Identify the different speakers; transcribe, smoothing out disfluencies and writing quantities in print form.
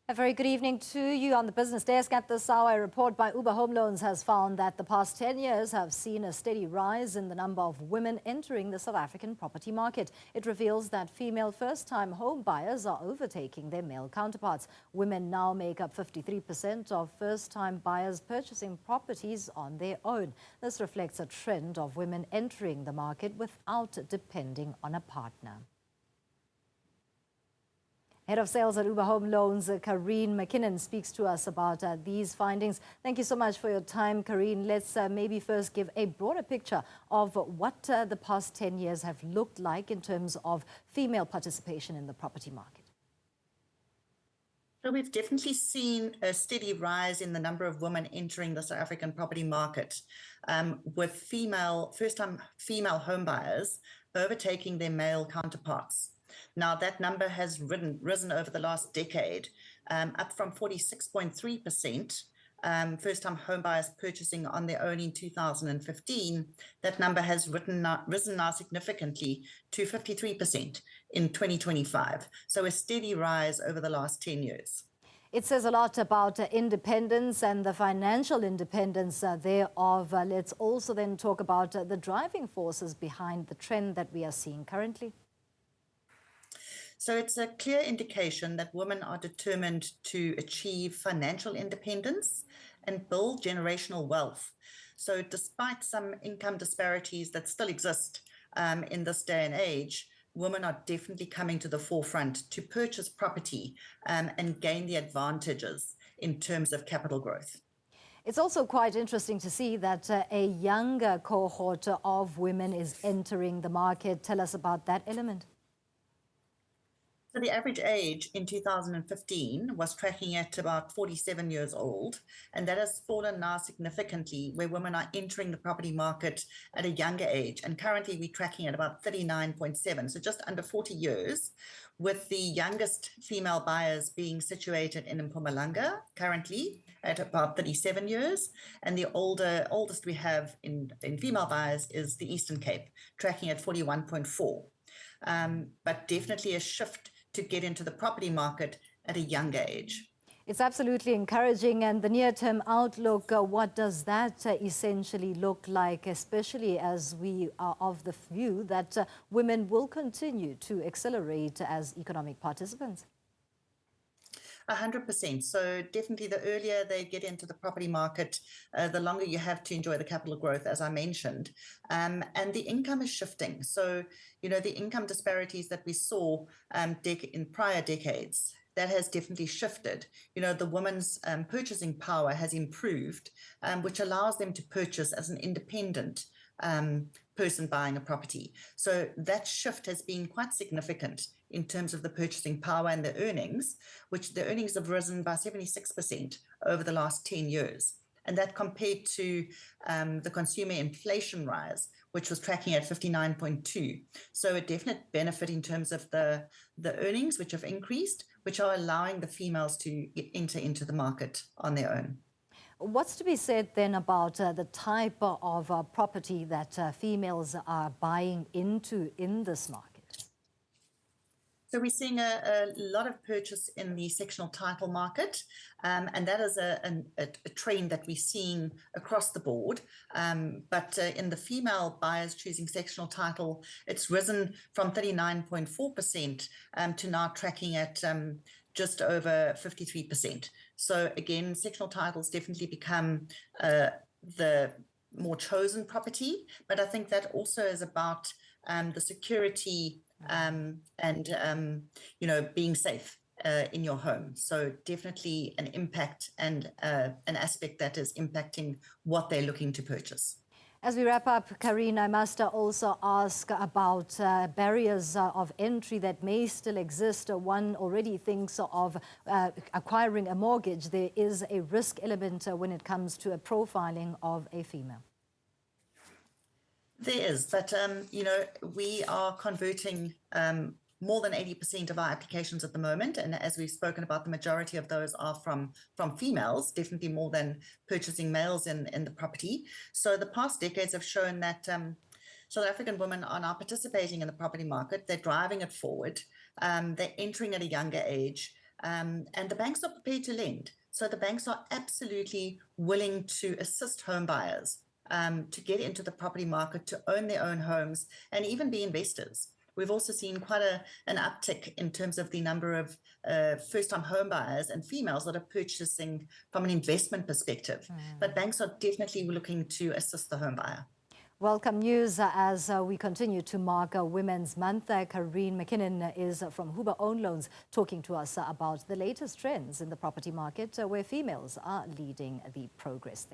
Speaker 1: A very good evening to you on the business desk. At this hour, a report by Ooba Home Loans has found that the past 10 years have seen a steady rise in the number of women entering the South African property market. It reveals that female first-time home buyers are overtaking their male counterparts. Women now make up 53% of first-time buyers purchasing properties on their own. This reflects a trend of women entering the market without depending on a partner. Head of Sales at Ooba Home Loans, Careen Mckinon, speaks to us about these findings. Thank you so much for your time, Careen. Let's maybe first give a broader picture of what the past 10 years have looked like in terms of female participation in the property market.
Speaker 2: So we've definitely seen a steady rise in the number of women entering the South African property market, with first-time female home buyers overtaking their male counterparts. Now, that number has risen over the last decade, up from 46.3%. First-time home buyers purchasing on their own in 2015. That number has risen now significantly to 53% in 2025. So a steady rise over the last 10 years.
Speaker 1: It says a lot about independence and the financial independence thereof. Let's also then talk about the driving forces behind the trend that we are seeing currently.
Speaker 2: So it's a clear indication that women are determined to achieve financial independence and build generational wealth. So despite some income disparities that still exist in this day and age, women are definitely coming to the forefront to purchase property and gain the advantages in terms of capital growth.
Speaker 1: It's also quite interesting to see that a younger cohort of women is entering the market. Tell us about that element.
Speaker 2: So the average age in 2015 was tracking at about 47 years old, and that has fallen now significantly, where women are entering the property market at a younger age. And currently we're tracking at about 39.7, so just under 40 years, with the youngest female buyers being situated in Mpumalanga currently at about 37 years. And the oldest we have in female buyers is the Eastern Cape, tracking at 41.4. But definitely a shift to get into the property market at a younger age.
Speaker 1: It's absolutely encouraging. And the near-term outlook, what does that essentially look like, especially as we are of the view that women will continue to accelerate as economic participants?
Speaker 2: 100%. So definitely the earlier they get into the property market, the longer you have to enjoy the capital growth, as I mentioned. And the income is shifting. So, the income disparities that we saw in prior decades, that has definitely shifted. The woman's purchasing power has improved, which allows them to purchase as an independent person buying a property. So that shift has been quite significant in terms of the purchasing power and the earnings, which the earnings have risen by 76% over the last 10 years. And that compared to the consumer inflation rise, which was tracking at 59.2. So a definite benefit in terms of the earnings, which have increased, which are allowing the females to enter into the market on their own.
Speaker 1: What's to be said then about the type of property that females are buying into in this market?
Speaker 2: So we're seeing a lot of purchase in the sectional title market, and that is a trend that we're seeing across the board. But in the female buyers choosing sectional title, it's risen from 39.4% to now tracking at just over 53%. So again, sectional titles definitely become the more chosen property, but I think that also is about the security and being safe in your home. So definitely an impact and an aspect that is impacting what they're looking to purchase.
Speaker 1: As we wrap up, Careen, I must also ask about barriers of entry that may still exist. One already thinks of acquiring a mortgage. There is a risk element when it comes to a profiling of a female.
Speaker 2: There is, but we are converting more than 80% of our applications at the moment, and as we've spoken about, the majority of those are from females, definitely more than purchasing males in the property. So the past decades have shown that South African women are now participating in the property market. They're driving it forward. They're entering at a younger age. And the banks are prepared to lend. So the banks are absolutely willing to assist home buyers to get into the property market, to own their own homes, and even be investors. We've also seen quite an uptick in terms of the number of first-time home buyers and females that are purchasing from an investment perspective. But banks are definitely looking to assist the home buyer.
Speaker 1: Welcome news as we continue to mark Women's Month. Careen Mckinon is from Ooba Home Loans talking to us about the latest trends in the property market where females are leading the progress.